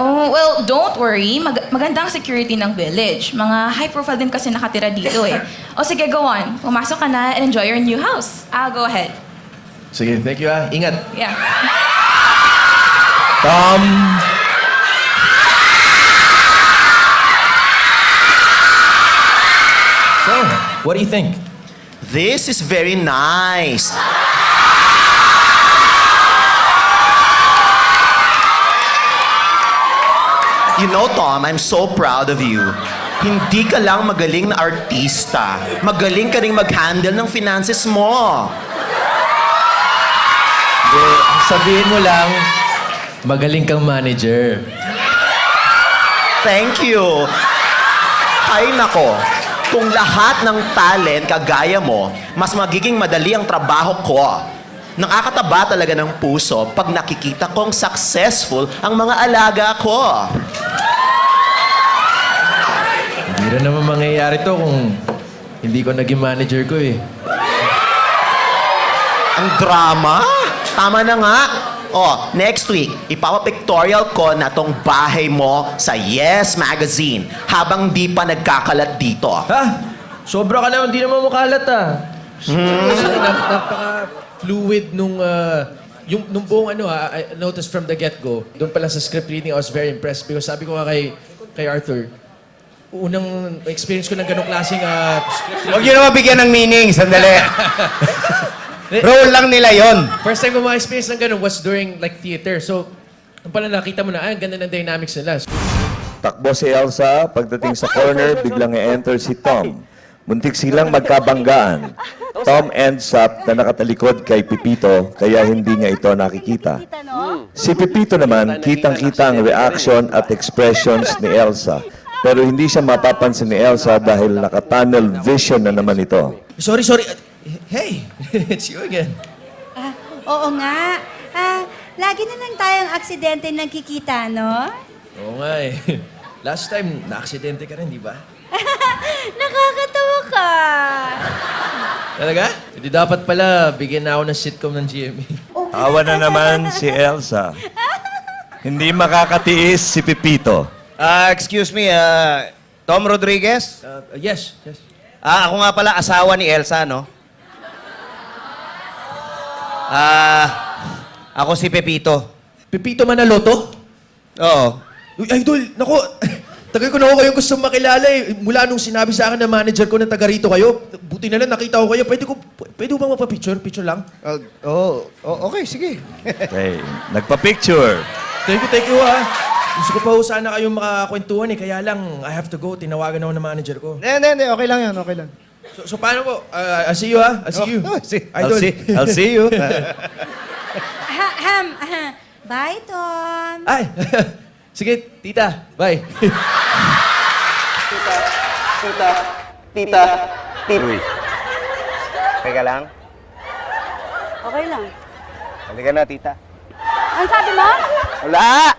Oh, well, don't worry. Magandang security ng village. Mga high profile din kasi nakatira dito eh. O sige, go on. Pumasok ka na and enjoy your new house. I'll go ahead. Sige, thank you Ingat. Yeah. Tom! So, what do you think? This is very nice. You know, Tom, I'm so proud of you. Hindi ka lang magaling na artista. Magaling ka rin mag-handle ng finances mo. Sabihin mo lang, magaling kang manager. Thank you. Hay nako, kung lahat ng talent kagaya mo, mas magiging madali ang trabaho ko. Nakakataba talaga ng puso pag nakikita kong successful ang mga alaga ko. Hindi rin naman mangyayari to kung hindi ko naging manager ko eh. Ang drama? Tama na nga. Oh, next week, ipapapictorial ko na tong bahay mo sa Yes Magazine habang di pa nagkakalat dito. Ha? Sobra ka naman, hindi naman makalat Napaka-fluid nung buong I noticed from the get-go. Doon pa lang sa script reading, I was very impressed because sabi ko nga kay Arthur, unang experience ko ng ganong klaseng script reading. Huwag nyo naman bigyan ng meaning, sandali. Role lang nila yon. First time ko ma-experience ng ganon was during like theater. So, nung pala nakita mo na, ang ganda ng dynamics nila. Takbo si Elsa, pagdating sa corner, biglang i-enter si Tom. Muntik silang magkabanggaan. Tom ends up na nakatalikod kay Pipito, kaya hindi niya ito nakikita. Si Pipito naman, kitang-kita ang reaction at expressions ni Elsa. Pero hindi siya mapapansin ni Elsa dahil naka-tunnel vision na naman ito. Sorry. Hey, it's you again. Oo nga. Lagi na lang tayong aksidente nagkikita, no? Oo nga eh. Last time, na-aksidente ka rin, di ba? Nakakatawa ka. Talaga? Hindi dapat pala, bigyan na ako ng sitcom ng GMA. Awa na naman si Elsa. Hindi makakatiis si Pipito. Excuse me, Tom Rodriguez? Yes. Ako nga pala, asawa ni Elsa, no? Ako si Pepito. Pipito Manaloto? Oo. Uy, idol, naku, tagal ko na ako kayong gusto makilala eh. Mula nung sinabi sa akin na manager ko na taga rito kayo, buti na lang nakita ko kayo. Pwede ko bang mapapicture? Picture lang? Okay, sige. Okay, nagpa-picture. Thank you ha. Gusto ko pa ho sana kayong makakwentuhan eh. Kaya lang, I have to go. Tinawagan ako ng manager ko. Hindi, okay lang yan, okay lang. So paano po? I'll see you ha. I'll see you. Idol. I'll see you. Bye, Tom. Ay! Sige, tita. Bye. Tita. Teka lang. Okay lang. Halika na, tita. Ang sabi mo? Wala!